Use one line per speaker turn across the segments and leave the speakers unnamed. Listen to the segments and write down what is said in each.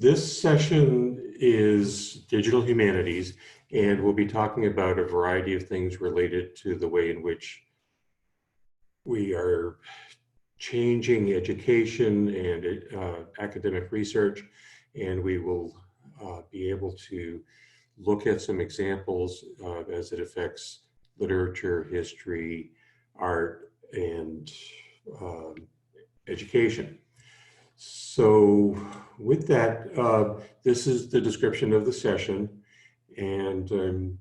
This session is Digital Humanities, and we'll be talking about a variety of things related to the way in which we are changing education and academic research, and we will be able to look at some examples as it affects literature, history, art, and education. So with that, this is the description of the session, and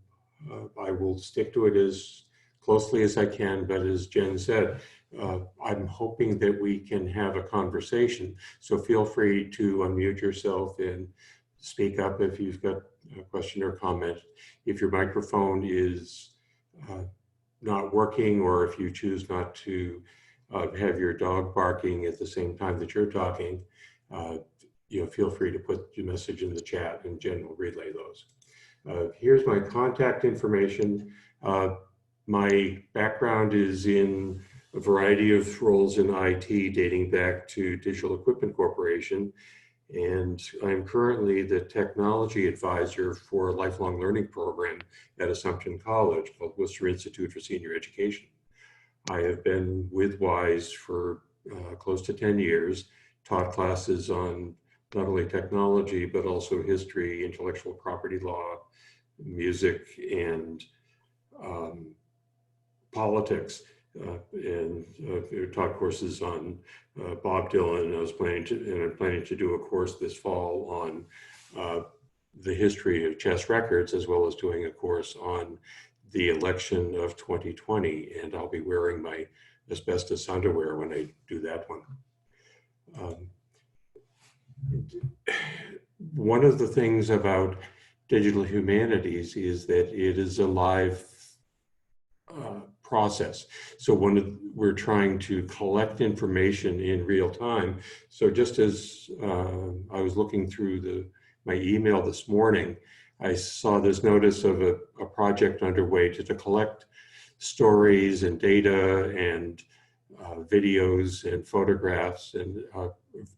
I will stick to it as closely as I can, but as Jen said, I'm hoping that we can have a conversation. So feel free to unmute yourself and speak up if you've got a question or comment. If your microphone is not working, or if you choose not to have your dog barking at the same time that you're talking, feel free to put your message in the chat and Jen will relay those. Here's my contact information. My background is in a variety of roles in IT dating back to Digital Equipment Corporation, and I'm currently the technology advisor for a lifelong learning program at Assumption College called Worcester Institute for Senior Education. I have been with WISE for close to 10 years, taught classes on not only technology, but also history, intellectual property law, music, and politics, and taught courses on Bob Dylan. I'm planning to do a course this fall on the history of chess records, as well as doing a course on the election of 2020, and I'll be wearing my asbestos underwear when I do that one. One of the things about digital humanities is that it is a live process. So we're trying to collect information in real time. So just as I was looking through my email this morning, I saw this notice of a project underway to collect stories and data and videos and photographs and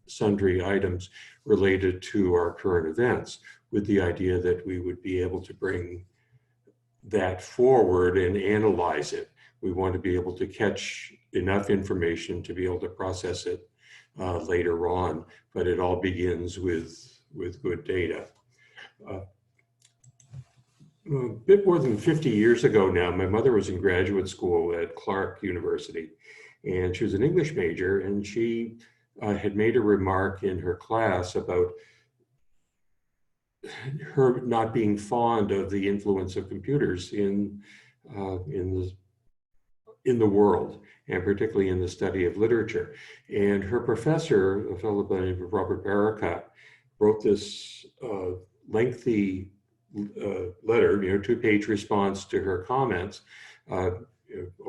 sundry items related to our current events, with the idea that we would be able to bring that forward and analyze it. We want to be able to catch enough information to be able to process it later on, but it all begins with good data. A bit more than 50 years ago now, my mother was in graduate school at Clark University, and she was an English major, and she had made a remark in her class about her not being fond of the influence of computers in the world, and particularly in the study of literature. And her professor, a fellow by the name of Robert Barricott, wrote this lengthy letter, 2-page response to her comments, of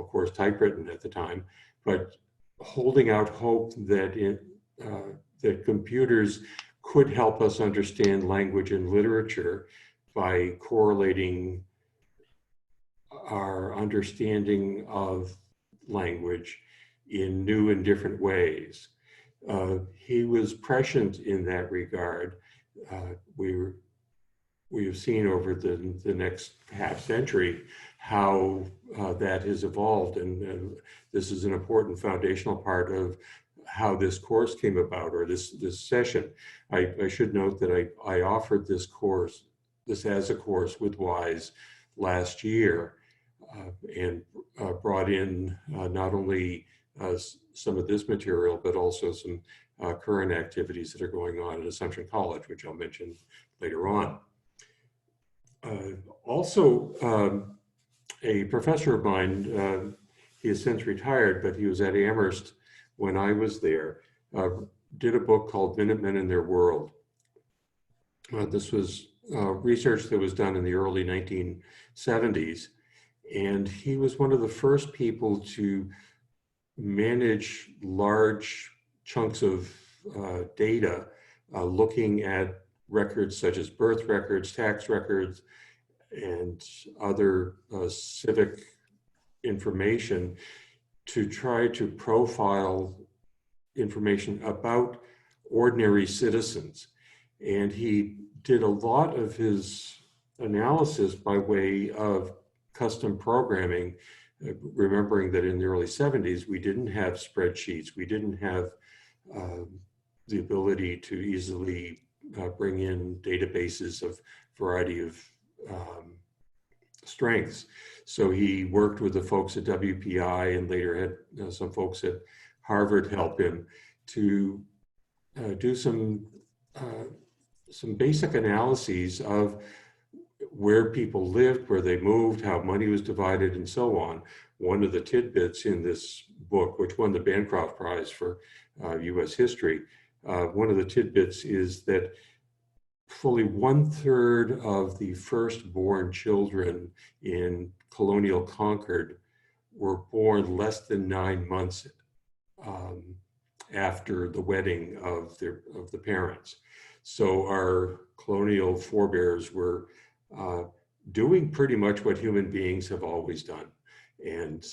course typewritten at the time, but holding out hope that that computers could help us understand language and literature by correlating our understanding of language in new and different ways. He was prescient in that regard. We have seen over the next half century how that has evolved, and this is an important foundational part of how this course came about, or this session. I should note that I offered this as a course with WISE last year, and brought in not only some of this material, but also some current activities that are going on at Assumption College, which I'll mention later on. Also, a professor of mine, he has since retired, but he was at Amherst when I was there, did a book called Minutemen and Their World. This was research that was done in the early 1970s, and he was one of the first people to manage large chunks of data, looking at records such as birth records, tax records, and other civic information to try to profile information about ordinary citizens. And he did a lot of his analysis by way of custom programming, remembering that in the early 70s, we didn't have spreadsheets. We didn't have the ability to easily bring in databases of variety of strengths. So he worked with the folks at WPI and later had some folks at Harvard help him to do some basic analyses of where people lived, where they moved, how money was divided, and so on. One of the tidbits in this book, which won the Bancroft Prize for US history, one of the tidbits is that fully 1/3 of the firstborn children in colonial Concord were born less than 9 months after the wedding of the parents. So our colonial forebears were doing pretty much what human beings have always done. And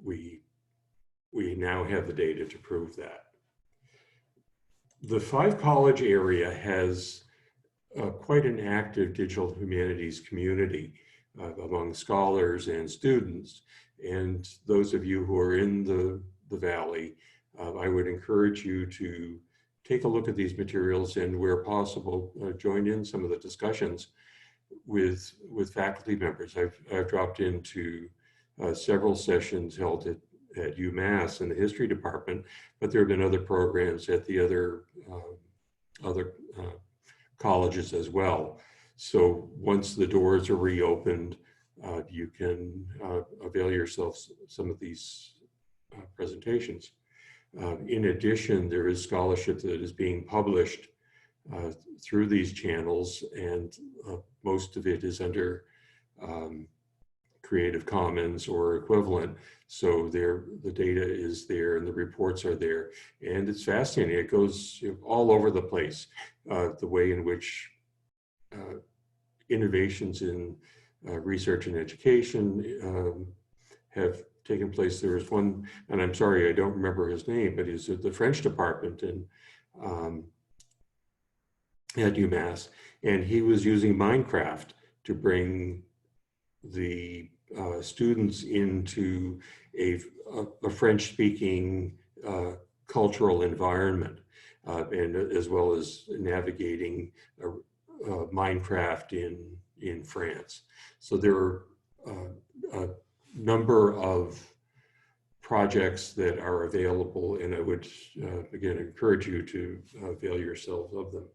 we now have the data to prove that. The Five College area has quite an active digital humanities community among scholars and students. And those of you who are in the Valley, I would encourage you to take a look at these materials and, where possible, join in some of the discussions with faculty members. I've dropped into several sessions held at UMass in the history department, but there have been other programs at the other colleges as well. So once the doors are reopened, you can avail yourselves some of these presentations. In addition, there is scholarship that is being published through these channels, and most of it is under Creative Commons or equivalent. So the data is there and the reports are there. And it's fascinating. It goes all over the place, the way in which innovations in research and education have taken place. There was one, and I'm sorry, I don't remember his name, but he's at the French department at UMass, and he was using Minecraft to bring the students into a French-speaking cultural environment, and as well as navigating Minecraft in France. So there are a number of projects that are available, and I would again encourage you to avail yourselves of them.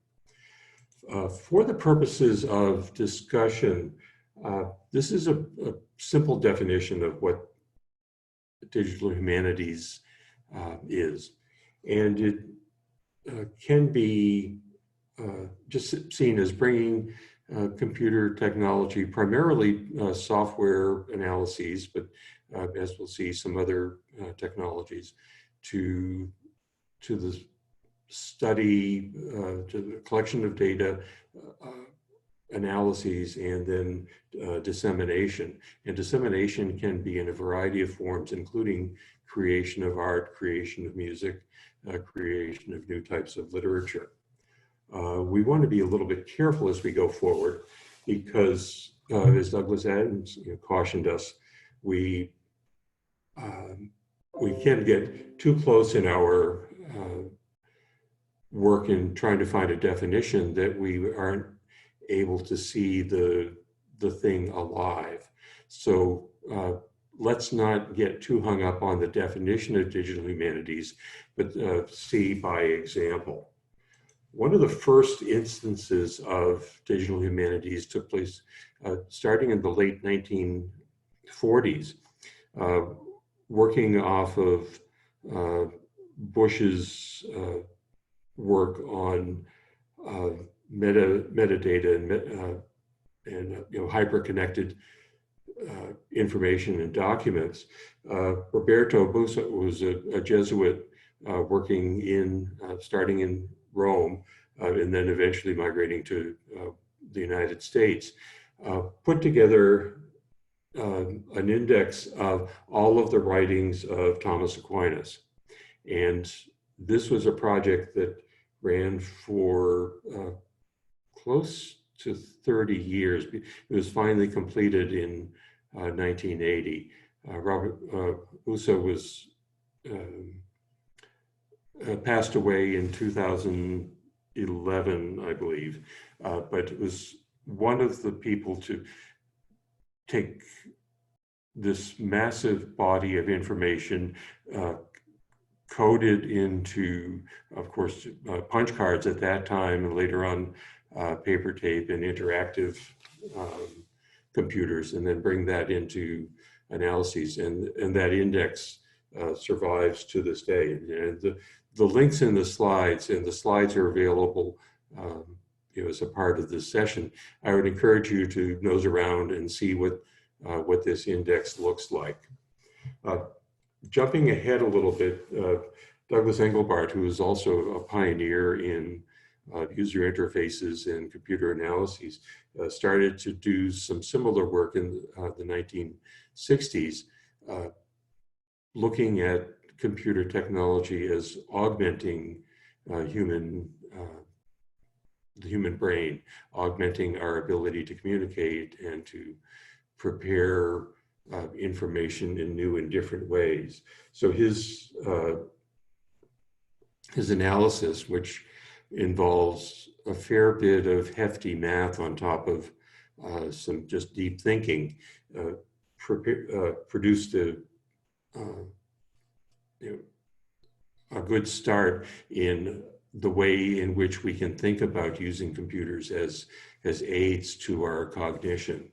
For the purposes of discussion, this is a simple definition of what digital humanities is, and it can be just seen as bringing computer technology, primarily software analyses, but as we'll see, some other technologies, to the study, to the collection of data, analyses, and then dissemination. And dissemination can be in a variety of forms, including creation of art, creation of music, creation of new types of literature. We want to be a little bit careful as we go forward, because as Douglas Adams cautioned us, we can't get too close in our work in trying to find a definition that we aren't able to see the thing alive. So let's not get too hung up on the definition of digital humanities, but see by example. One of the first instances of digital humanities took place starting in the late 1940s, working off of Bush's work on metadata and hyper-connected information and documents. Roberto Busa was a Jesuit working starting in Rome, and then eventually migrating to the United States, put together an index of all of the writings of Thomas Aquinas. And this was a project that ran for close to 30 years. It was finally completed in 1980. Robert Uso was passed away in 2011, I believe, but it was one of the people to take this massive body of information, coded into, of course, punch cards at that time, and later on paper tape and interactive computers, and then bring that into analyses. And that index survives to this day. And the links in the slides, and the slides are available as a part of this session. I would encourage you to nose around and see what this index looks like. Jumping ahead a little bit, Douglas Engelbart, who is also a pioneer in user interfaces and computer analyses, started to do some similar work in the 1960s, looking at computer technology as augmenting the human brain, augmenting our ability to communicate and to prepare information in new and different ways. So his analysis, which involves a fair bit of hefty math on top of some just deep thinking, produced a good start in the way in which we can think about using computers as aids to our cognition.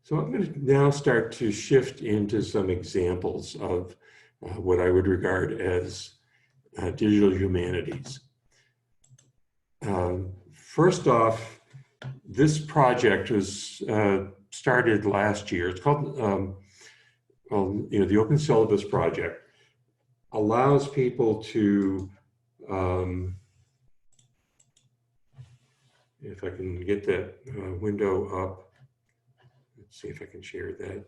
So I'm going to now start to shift into some examples of what I would regard as digital humanities. First off, this project was started last year. It's called, the Open Syllabus Project. Allows people to, if I can get that window up, let's see if I can share that.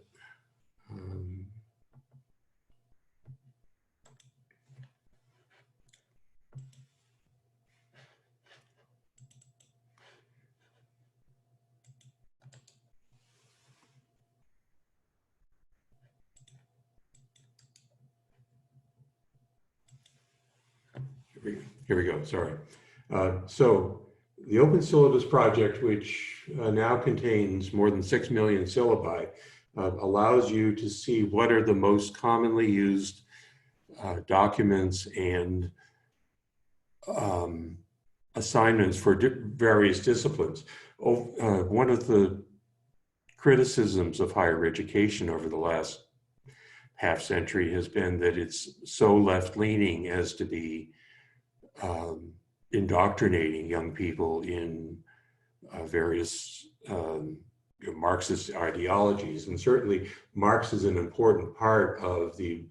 Here we go, sorry. So the Open Syllabus Project, which now contains more than 6 million syllabi, allows you to see what are the most commonly used documents and assignments for various disciplines. One of the criticisms of higher education over the last half century has been that it's so left-leaning as to be indoctrinating young people in various Marxist ideologies. And certainly Marx is an important part of the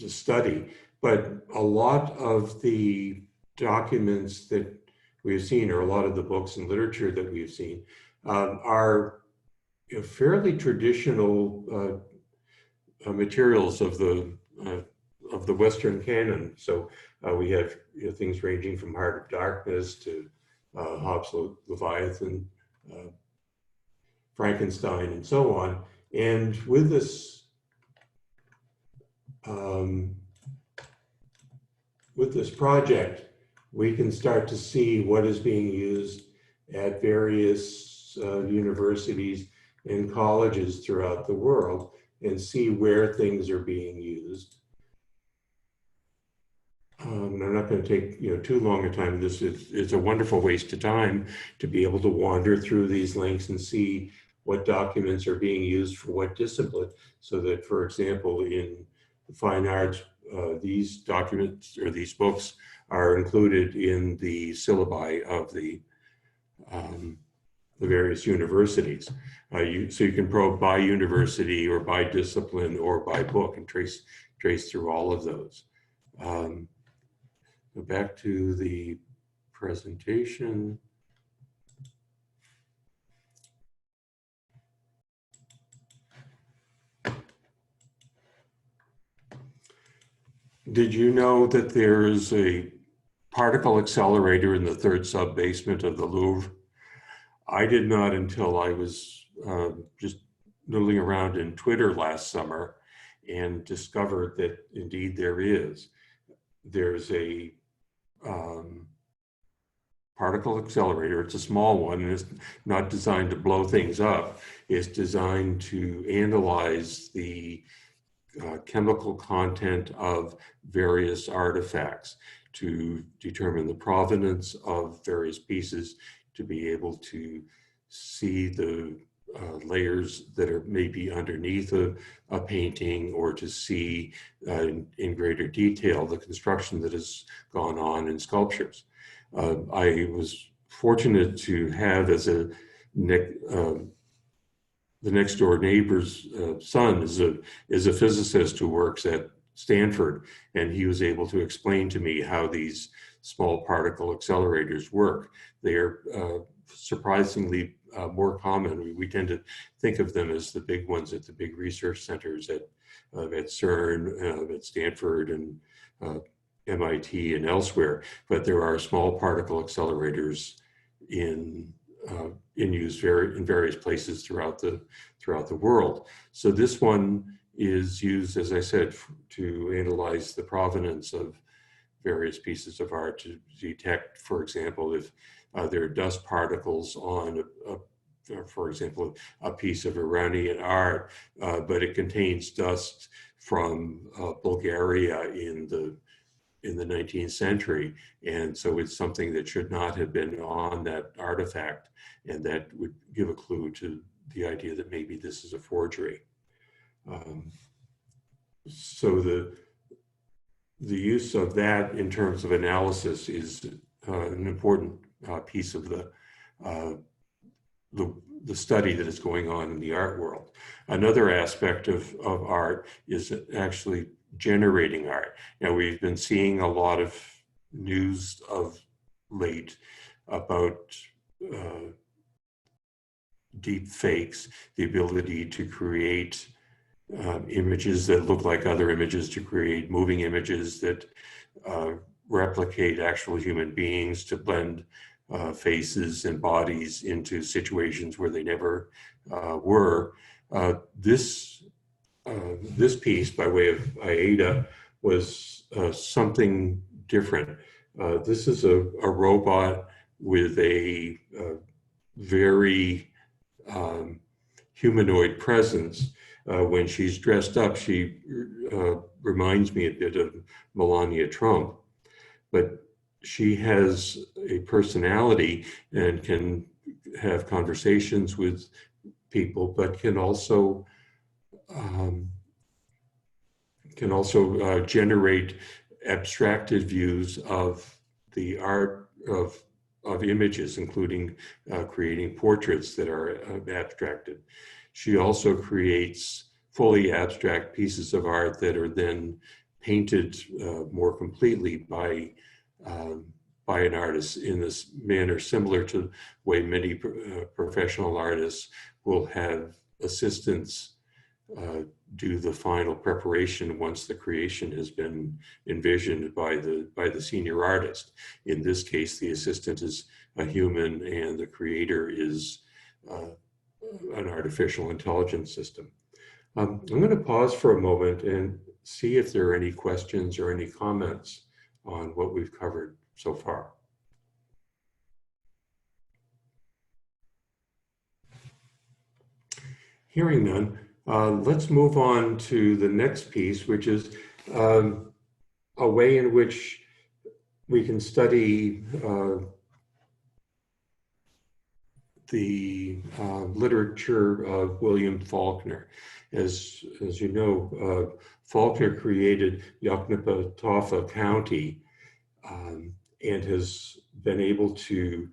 study, but a lot of the documents that we've seen, or a lot of the books and literature that we've seen, are fairly traditional materials of the Western canon. So we have things ranging from Heart of Darkness to Hobbes' Leviathan, Frankenstein, and so on. And with this project, we can start to see what is being used at various universities and colleges throughout the world, and see where things are being used. And I'm not going to take too long a time. It's a wonderful waste of time to be able to wander through these links and see what documents are being used for what discipline. So that, for example, in the fine arts, these documents or these books are included in the syllabi of the various universities. So you can probe by university or by discipline or by book and trace through all of those. Go back to the presentation. Did you know that there is a particle accelerator in the third sub-basement of the Louvre? I did not until I was just noodling around in Twitter last summer and discovered that indeed there is. There's a particle accelerator. It's a small one, and it's not designed to blow things up. It's designed to analyze the chemical content of various artifacts, to determine the provenance of various pieces, to be able to see the layers that are maybe underneath a painting, or to see in greater detail the construction that has gone on in sculptures. I was fortunate to have as a the next door neighbor's son is a physicist who works at Stanford, and he was able to explain to me how these small particle accelerators work. They are surprisingly more common. We tend to think of them as the big ones at the big research centers at CERN, at Stanford, and MIT and elsewhere. But there are small particle accelerators in use in various places throughout the world. So this one is used, as I said, to analyze the provenance of various pieces of art, to detect, for example, if there are dust particles on, for example, a piece of Iranian art, but it contains dust from Bulgaria in the 19th century. And so it's something that should not have been on that artifact, and that would give a clue to the idea that maybe this is a forgery. So the use of that in terms of analysis is an important piece of the study that is going on in the art world. Another aspect of art is actually generating art. Now, we've been seeing a lot of news of late about deep fakes, the ability to create images that look like other images, to create moving images that replicate actual human beings, to blend faces and bodies into situations where they never were. This piece, by way of Aida, was something different. This is a robot with a very humanoid presence. When she's dressed up, she reminds me a bit of Melania Trump, but she has a personality and can have conversations with people, but can also generate abstracted views of the art of images, including creating portraits that are abstracted. She also creates fully abstract pieces of art that are then painted more completely by an artist in this manner, similar to the way many professional artists will have assistants do the final preparation once the creation has been envisioned by the senior artist. In this case, the assistant is a human, and the creator is an artificial intelligence system. I'm going to pause for a moment and see if there are any questions or any comments on what we've covered so far. Hearing none, let's move on to the next piece, which is a way in which we can study the literature of William Faulkner. As you know, Faulkner created Yoknapatawpha County and has been able to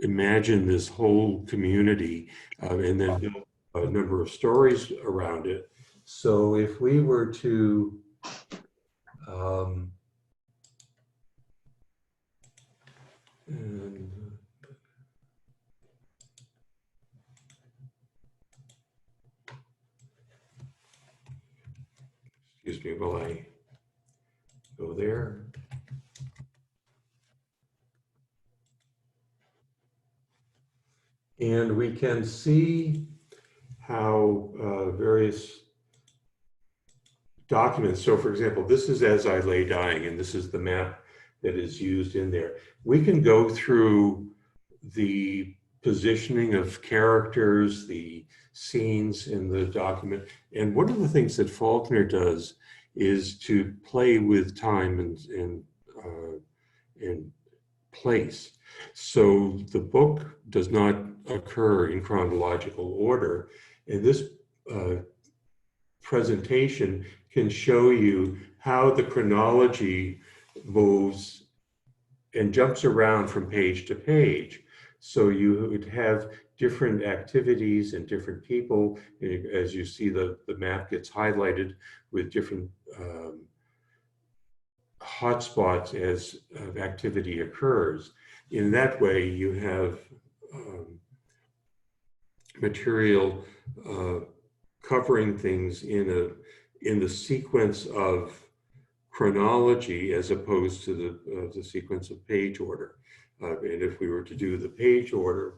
imagine this whole community and then build a number of stories around it. So if we were to excuse me while I And we can see how various documents, so for example, this is As I Lay Dying, and this is the map that is used in there. We can go through the positioning of characters, the scenes in the document. And one of the things that Faulkner does is to play with time and place. So the book does not occur in chronological order. And this presentation can show you how the chronology moves and jumps around from page to page. So you would have different activities and different people. As you see, the map gets highlighted with different hotspots as activity occurs. In that way, you have material covering things in the sequence of chronology as opposed to the sequence of page order. And if we were to do the page order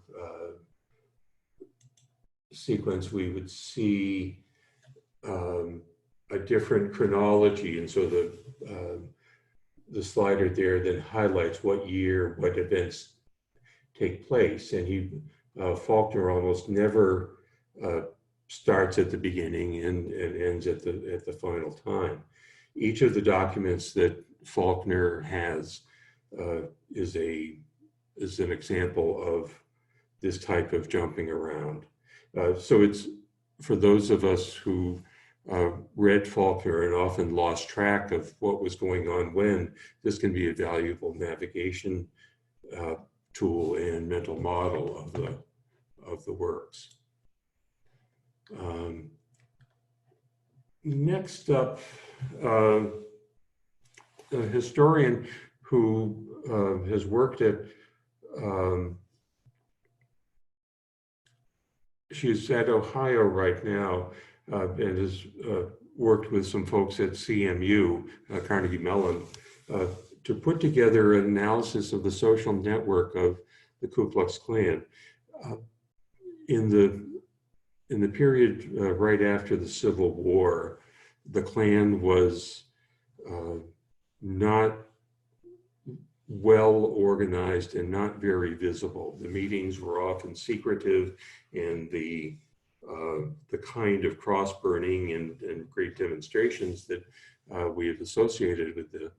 sequence, we would see a different chronology. And so the slider there then highlights what year, what events take place. And Faulkner almost never starts at the beginning and ends at the final time. Each of the documents that Faulkner has is an example of this type of jumping around. So it's, for those of us who read Faulkner and often lost track of what was going on when, this can be a valuable navigation tool and mental model of the works. Next up, a historian who has worked at, she's at Ohio right now, and has worked with some folks at CMU, Carnegie Mellon, to put together an analysis of the social network of the Ku Klux Klan. In the period right after the Civil War, the Klan was not well organized and not very visible. The meetings were often secretive, and the kind of cross-burning and great demonstrations that we have associated with the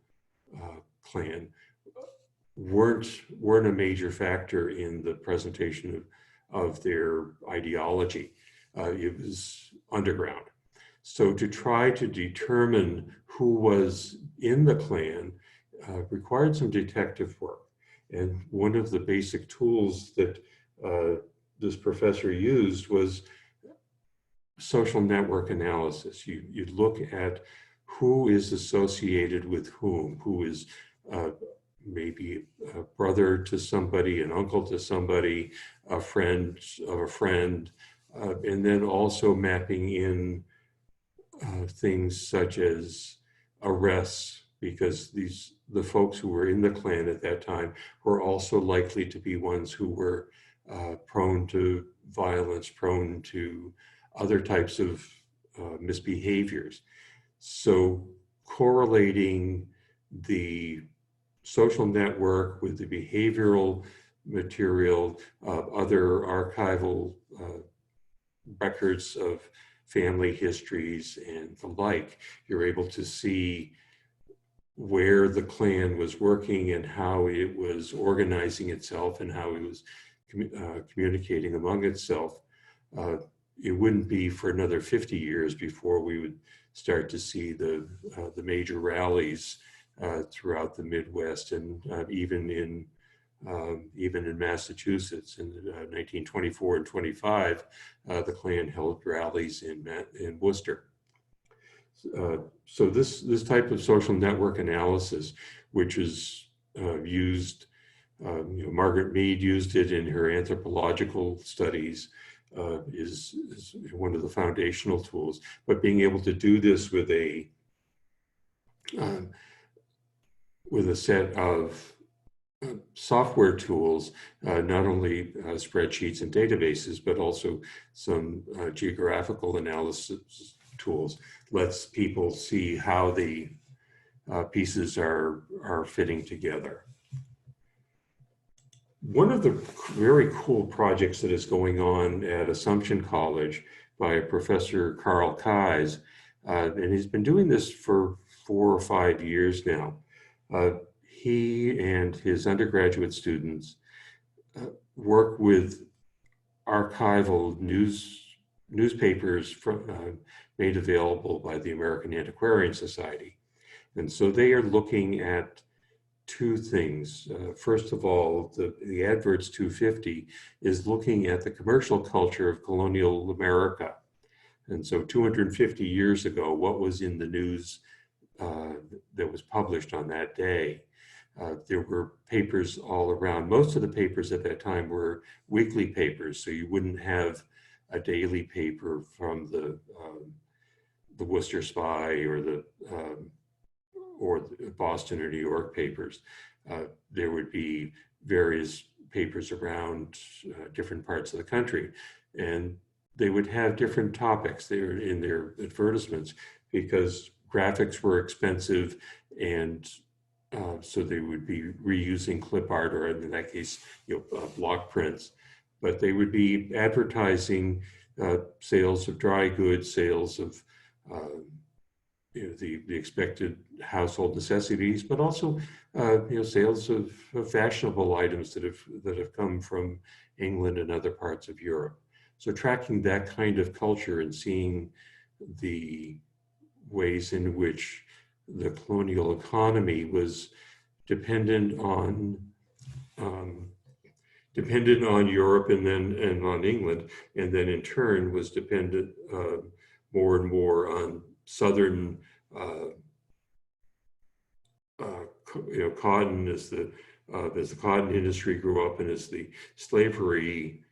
Klan weren't a major factor in the presentation of their ideology. It was underground. So to try to determine who was in the Klan required some detective work. And one of the basic tools that this professor used was social network analysis. You look at who is associated with whom, who is maybe a brother to somebody, an uncle to somebody, a friend of a friend, and then also mapping in things such as arrests, because the folks who were in the Klan at that time were also likely to be ones who were prone to violence, prone to other types of misbehaviors. So correlating the social network with the behavioral material, other archival records of family histories and the like, you're able to see where the Klan was working and how it was organizing itself and how it was communicating among itself. It wouldn't be for another 50 years before we would start to see the major rallies throughout the Midwest, and even in Massachusetts in 1924 and 25, the Klan held rallies in Worcester. So this type of social network analysis, which is used, Margaret Mead used it in her anthropological studies, is one of the foundational tools. But being able to do this with a set of software tools, not only spreadsheets and databases, but also some geographical analysis tools, lets people see how the pieces are fitting together. One of the very cool projects that is going on at Assumption College by Professor Karl Hakkarainen, and he's been doing this for 4 or 5 years now. He and his undergraduate students work with archival newspapers made available by the American Antiquarian Society. And so they are looking at 2 things. First of all, the Adverts 250 is looking at the commercial culture of colonial America. And so 250 years ago, what was in the news that was published on that day? There were papers all around. Most of the papers at that time were weekly papers, so you wouldn't have a daily paper from the Worcester Spy or the Boston or New York papers. There would be various papers around different parts of the country, and they would have different topics there in their advertisements because graphics were expensive, and so they would be reusing clip art, or in that case, block prints. But they would be advertising sales of dry goods, sales of the expected household necessities, but also sales of fashionable items that have come from England and other parts of Europe. So tracking that kind of culture and seeing the ways in which the colonial economy was dependent on Europe and on England, and then in turn was dependent more and more on Southern cotton as the cotton industry grew up and as the slavery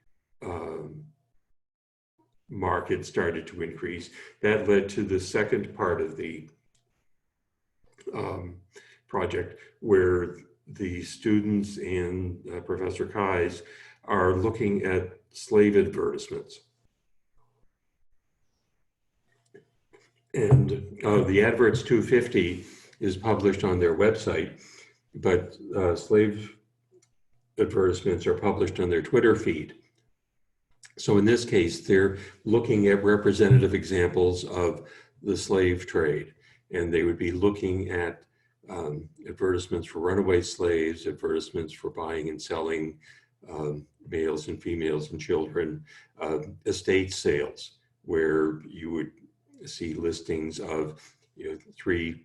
market started to increase. That led to the second part of the project, where the students and Professor Hakkarainen are looking at slave advertisements. And the Adverts 250 is published on their website, but slave advertisements are published on their Twitter feed. So in this case, they're looking at representative examples of the slave trade, and they would be looking at advertisements for runaway slaves, advertisements for buying and selling males and females and children, estate sales, where you would see listings of 3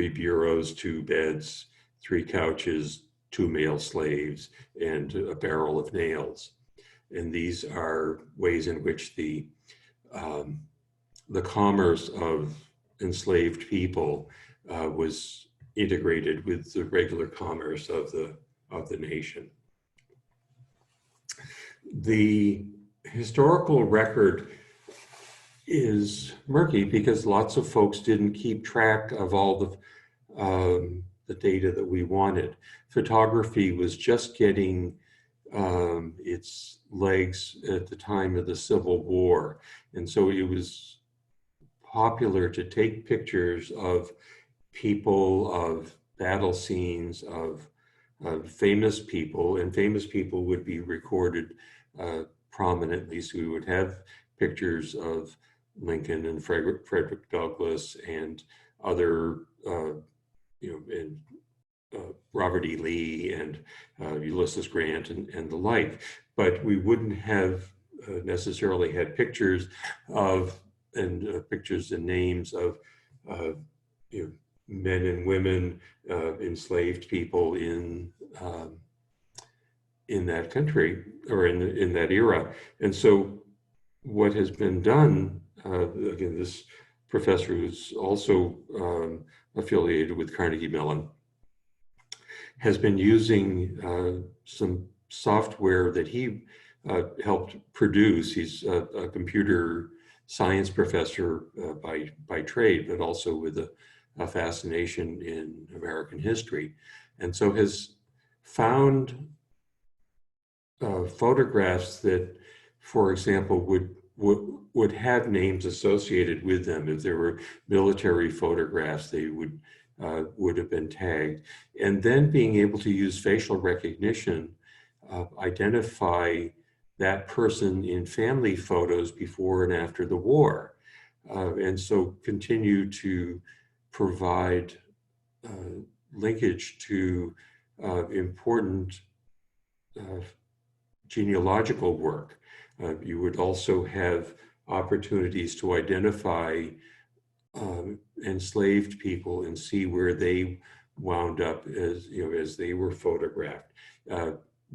bureaus, 2 beds, 3 couches, 2 male slaves, and a barrel of nails. And these are ways in which the commerce of enslaved people was integrated with the regular commerce of the nation. The historical record is murky because lots of folks didn't keep track of all the data that we wanted. Photography was just getting its legs at the time of the Civil War. And so it was popular to take pictures of people, of battle scenes, of famous people, and famous people would be recorded prominently. So we would have pictures of Lincoln and Frederick Douglass and other, and Robert E. Lee and Ulysses Grant and the like. But we wouldn't have necessarily had pictures of pictures and names of men and women, enslaved people in that country or in that era. And so what has been done, again, this professor who's also affiliated with Carnegie Mellon, has been using some software that he helped produce. He's a computer science professor by trade, but also with a fascination in American history, and so has found photographs that, for example, would have names associated with them. If there were military photographs, they would have been tagged. And then being able to use facial recognition, identify that person in family photos before and after the war. And so continue to provide linkage to important genealogical work. You would also have opportunities to identify enslaved people and see where they wound up as they were photographed.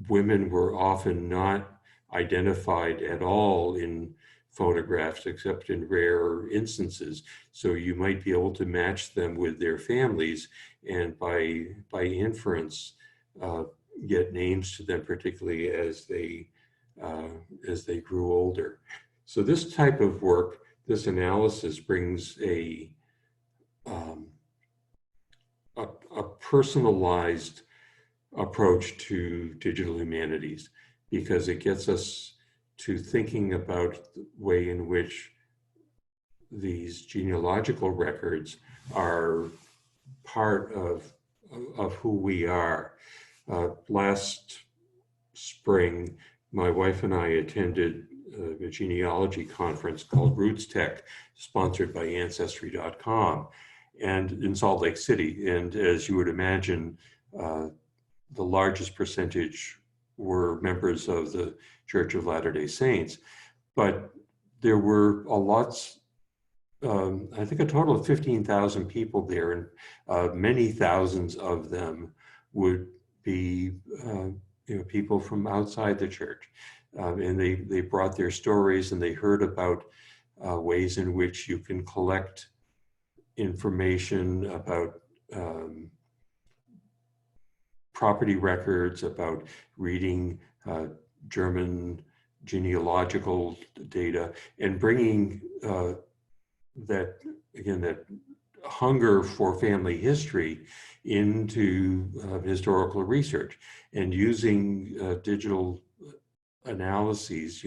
Women were often not identified at all in photographs except in rare instances. So you might be able to match them with their families and by inference get names to them, particularly as they grew older. So this type of work, this analysis brings a personalized approach to digital humanities, because it gets us to thinking about the way in which these genealogical records are part of who we are. Last spring, my wife and I attended a genealogy conference called Roots Tech, sponsored by Ancestry.com, and in Salt Lake City. And as you would imagine, the largest percentage were members of the Church of Latter-day Saints. But there were I think a total of 15,000 people there, and many thousands of them would be people from outside the church. And they brought their stories, and they heard about ways in which you can collect information about property records, about reading German genealogical data, and bringing that hunger for family history into historical research, and using digital analyses,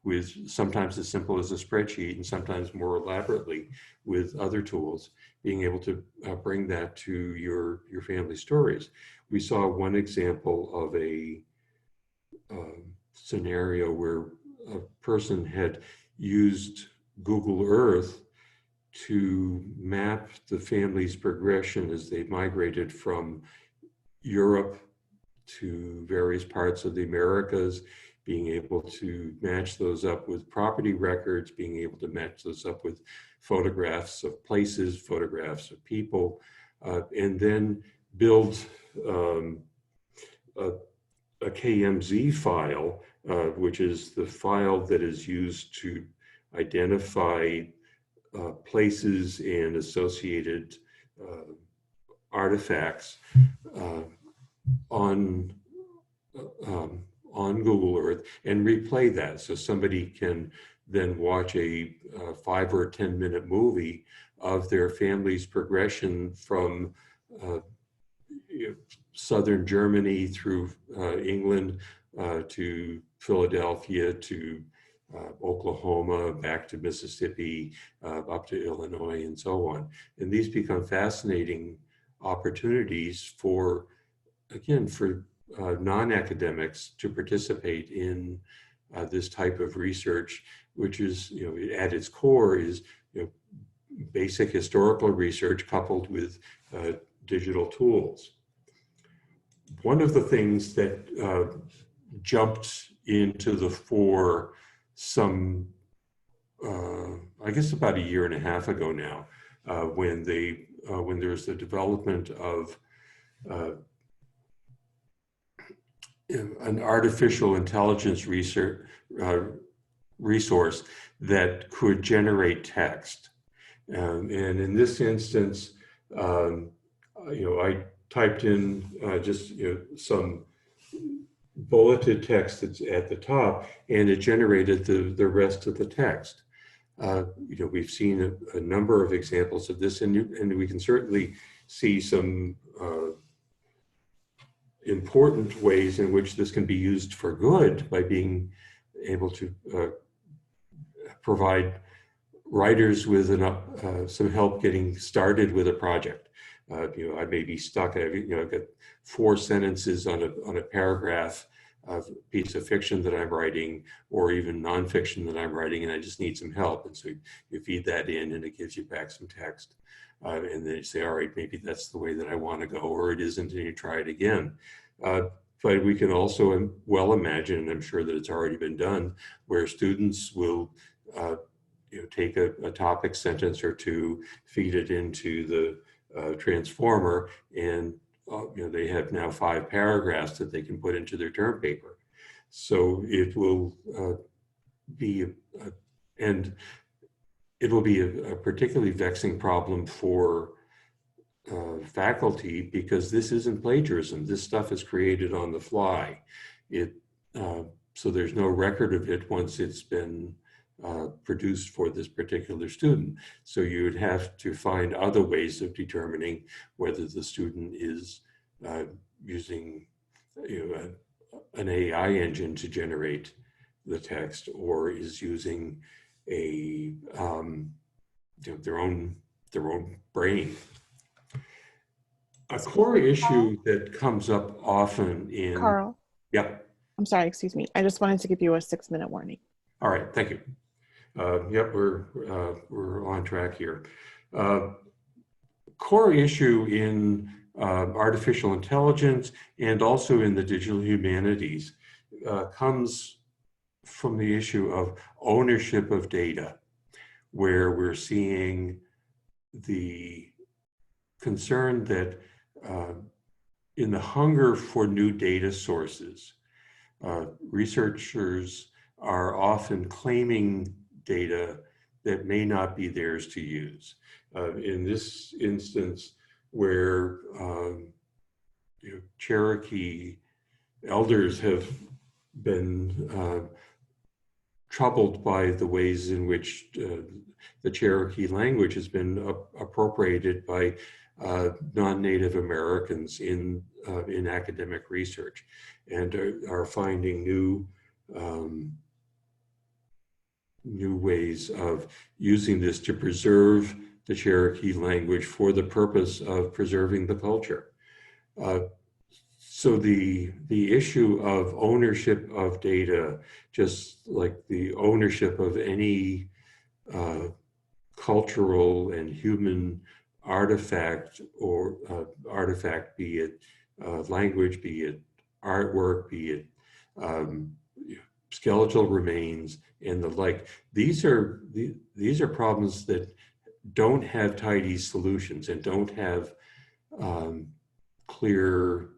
with sometimes as simple as a spreadsheet and sometimes more elaborately with other tools, being able to bring that to your family stories. We saw one example of a scenario where a person had used Google Earth to map the family's progression as they migrated from Europe to various parts of the Americas, being able to match those up with property records, being able to match those up with photographs of places, photographs of people, and then build a KMZ file, which is the file that is used to identify places and associated artifacts on Google Earth, and replay that. So somebody can then watch a 5 or 10 minute movie of their family's progression from southern Germany through England to Philadelphia to Oklahoma, back to Mississippi, up to Illinois, and so on. And these become fascinating opportunities for non-academics to participate in this type of research, which is, at its core is basic historical research coupled with digital tools. One of the things that jumped into the fore I guess about a year and a half ago now, when there's the development of an artificial intelligence resource that could generate text. And in this instance, I typed in just some bulleted text that's at the top, and it generated the rest of the text. We've seen a number of examples of this, and we can certainly see some important ways in which this can be used for good by being able to provide writers with some help getting started with a project. I may be stuck. I've got 4 sentences on a paragraph of a piece of fiction that I'm writing, or even nonfiction that I'm writing, and I just need some help. And so you feed that in, and it gives you back some text. And then you say, all right, maybe that's the way that I want to go, or it isn't, and you try it again. But we can also well imagine, and I'm sure that it's already been done, where students will take a topic sentence or two, feed it into the transformer, and they have now 5 paragraphs that they can put into their term paper. So it will be a particularly vexing problem for faculty, because this isn't plagiarism. This stuff is created on the fly. So there's no record of it once it's been produced for this particular student. So you would have to find other ways of determining whether the student is using an AI engine to generate the text, or is using their own brain. A core issue that comes up often in...
Carl?
Yeah.
I'm sorry, excuse me. I just wanted to give you a 6-minute warning.
All right, thank you. Yep, we're on track here. Core issue in artificial intelligence and also in the digital humanities comes from the issue of ownership of data, where we're seeing the concern that in the hunger for new data sources, researchers are often claiming data that may not be theirs to use. In this instance, where Cherokee elders have been troubled by the ways in which the Cherokee language has been appropriated by non-Native Americans in academic research, and are finding new ways of using this to preserve the Cherokee language for the purpose of preserving the culture. So the issue of ownership of data, just like the ownership of any cultural and human artifact, or artifact, be it language, be it artwork, be it skeletal remains and the like, these are problems that don't have tidy solutions and don't have clear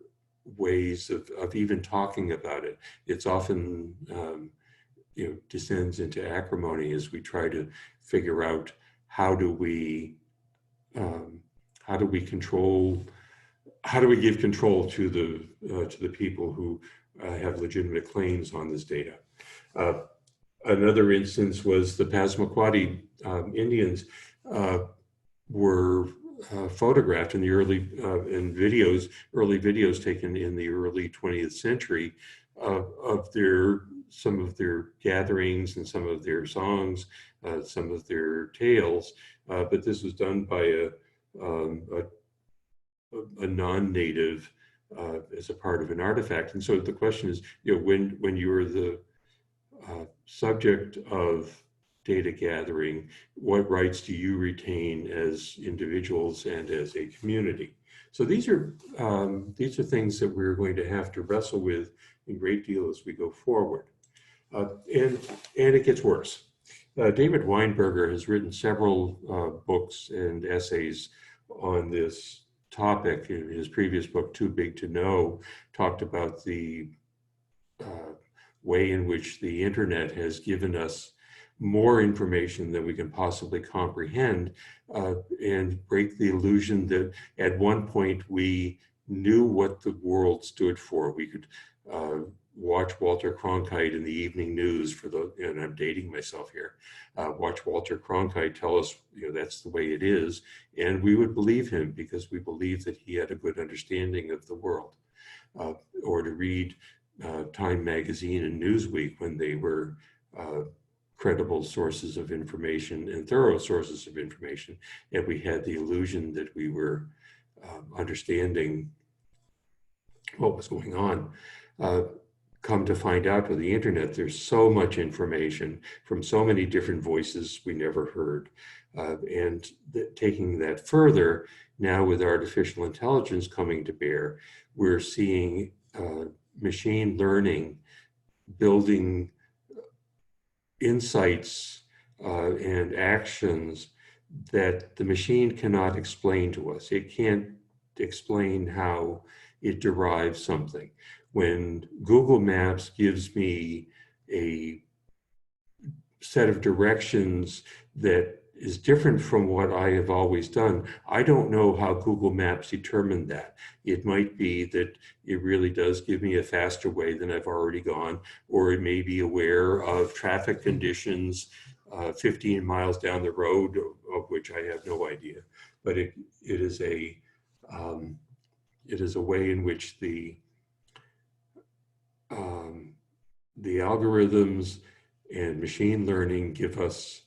ways of even talking about it. It's often descends into acrimony as we try to figure out how do we give control to the people who have legitimate claims on this data. Another instance was the Passamaquoddy Indians were photographed in the early videos taken in the early 20th century of some of their gatherings and some of their songs, some of their tales, but this was done by a non-native as a part of an artifact. And so the question is, when you're the subject of data gathering, what rights do you retain as individuals and as a community? So these are things that we're going to have to wrestle with a great deal as we go forward. And it gets worse. David Weinberger has written several books and essays on this topic. In his previous book, Too Big to Know, talked about the way in which the internet has given us more information than we can possibly comprehend, and break the illusion that at one point we knew what the world stood for. We could watch Walter Cronkite in the evening news and I'm dating myself here, watch Walter Cronkite tell us, that's the way it is, and we would believe him because we believed that he had a good understanding of the world. or to read Time magazine and Newsweek when they were credible sources of information and thorough sources of information, and we had the illusion that we were understanding what was going on. Come to find out with the internet, there's so much information from so many different voices we never heard. And taking that further, now with artificial intelligence coming to bear, we're seeing machine learning building insights and actions that the machine cannot explain to us. It can't explain how it derives something. When Google Maps gives me a set of directions that is different from what I have always done, I don't know how Google Maps determined that. It might be that it really does give me a faster way than I've already gone, or it may be aware of traffic conditions 15 miles down the road, of which I have no idea. But it is a way in which the algorithms and machine learning give us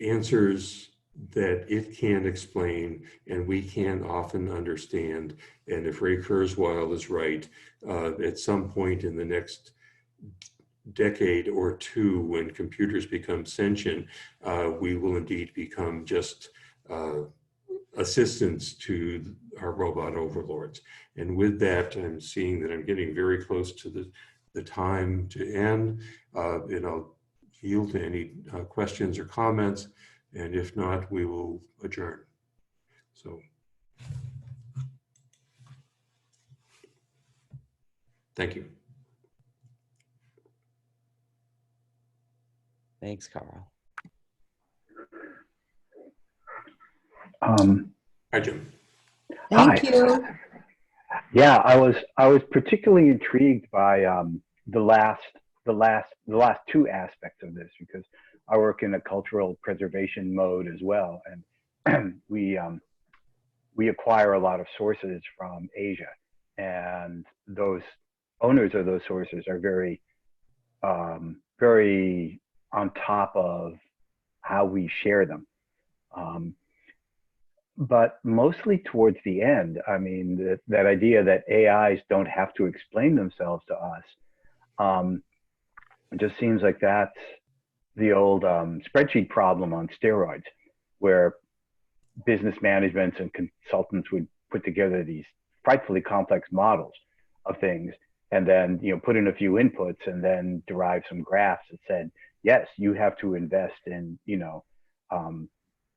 answers that it can't explain and we can't often understand. And if Ray Kurzweil is right, at some point in the next decade or two, when computers become sentient, we will indeed become just assistants to our robot overlords. And with that, I'm seeing that I'm getting very close to the time to end, and I'll yield to any questions or comments, and if not, we will adjourn. So, thank you.
Thanks, Karl.
Hi, Jim.
Thank
Hi.
you.
Yeah, I was particularly intrigued by the last two aspects of this, because I work in a cultural preservation mode as well, and we acquire a lot of sources from Asia, and those owners of those sources are very very on top of how we share them. But mostly towards the end, I mean, that idea that AIs don't have to explain themselves to us, it just seems like that's the old spreadsheet problem on steroids, where business managements and consultants would put together these frightfully complex models of things, and then put in a few inputs and then derive some graphs that said, yes, you have to invest in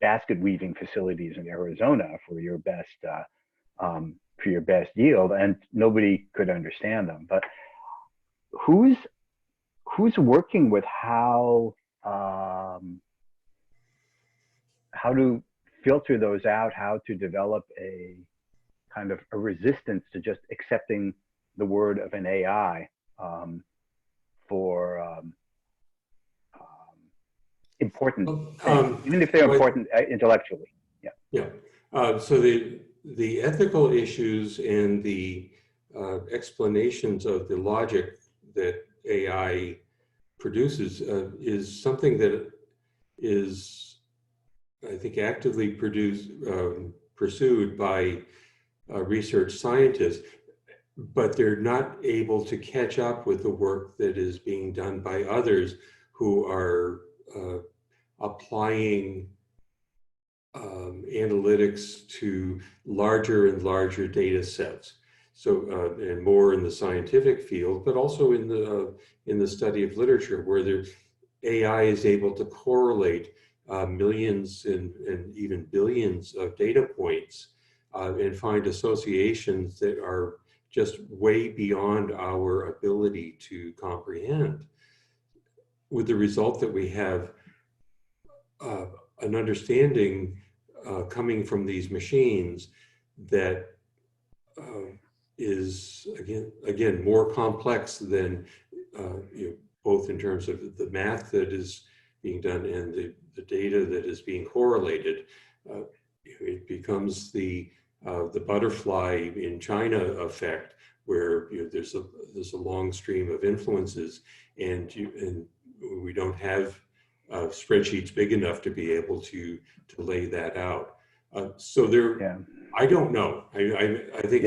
basket weaving facilities in Arizona for your best yield, and nobody could understand them. But who's working with how to filter those out, how to develop a kind of a resistance to just accepting the word of an AI for important things, even if they're important intellectually.
Yeah. So the ethical issues and the explanations of the logic that AI produces is something that is, I think, actively pursued by research scientists, but they're not able to catch up with the work that is being done by others who are applying analytics to larger and larger data sets. So, and more in the scientific field, but also in the study of literature, where AI is able to correlate millions and even billions of data points and find associations that are just way beyond our ability to comprehend, with the result that we have an understanding coming from these machines that is again more complex than both in terms of the math that is being done and the data that is being correlated. It becomes the butterfly in China effect, where there's a long stream of influences, and we don't have spreadsheets big enough to be able to lay that out. So I don't know. I think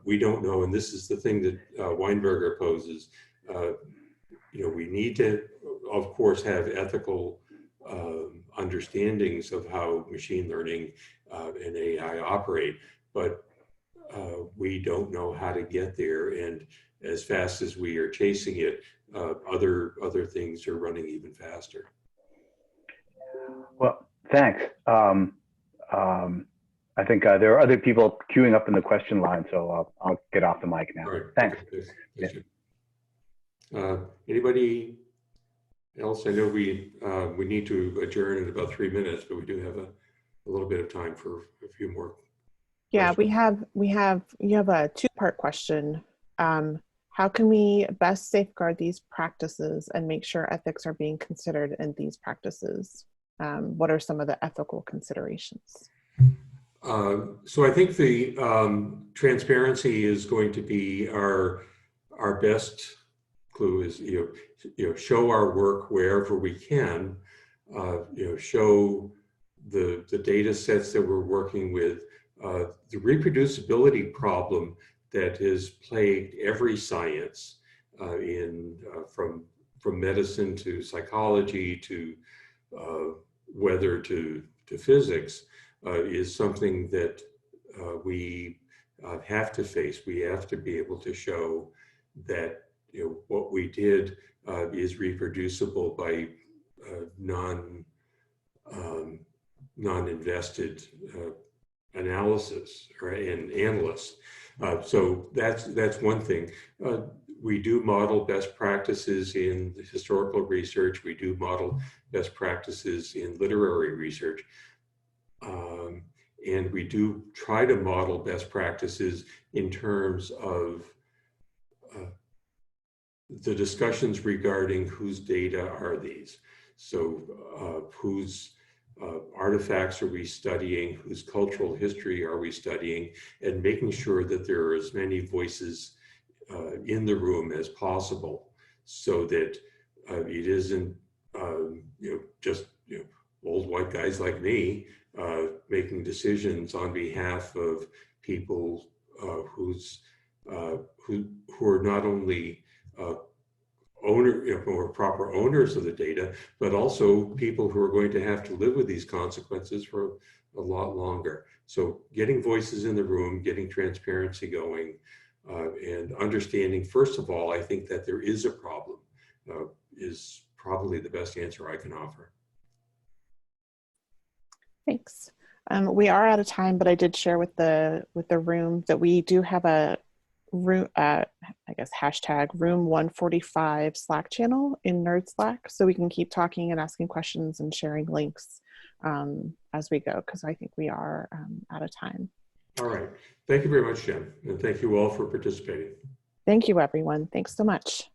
we don't know, and this is the thing that Weinberger poses. We need to, of course, have ethical understandings of how machine learning and AI operate, but we don't know how to get there. And as fast as we are chasing it, other things are running even faster.
Well, thanks. I think there are other people queuing up in the question line, so I'll get off the mic now.
All right.
Thanks.
Anybody else? I know we need to adjourn in about 3 minutes, but we do have a little bit of time for a few more.
Yeah, you have a two-part question. How can we best safeguard these practices and make sure ethics are being considered in these practices? What are some of the ethical considerations?
So I think the transparency is going to be our best clue. Is show our work wherever we can. Show the data sets that we're working with. The reproducibility problem that has plagued every science, from medicine to psychology to weather to physics, is something that we have to face. We have to be able to show that what we did is reproducible by non-invested analysis and analysts. So that's one thing. We do model best practices in historical research. We do model best practices in literary research. And we do try to model best practices in terms of the discussions regarding whose data are these. So whose artifacts are we studying, whose cultural history are we studying, and making sure that there are as many voices in the room as possible, so that it isn't just old white guys like me making decisions on behalf of people who are not only or proper owners of the data, but also people who are going to have to live with these consequences for a lot longer. So getting voices in the room, getting transparency going, and understanding, first of all, I think that there is a problem is probably the best answer I can offer.
Thanks. We are out of time, but I did share with the room that we do have a room, I guess hashtag room 145 Slack channel in Nerd Slack, so we can keep talking and asking questions and sharing links as we go, because I think we are out of time.
All right. Thank you very much, Jen, and thank you all for participating.
Thank you, everyone. Thanks so much.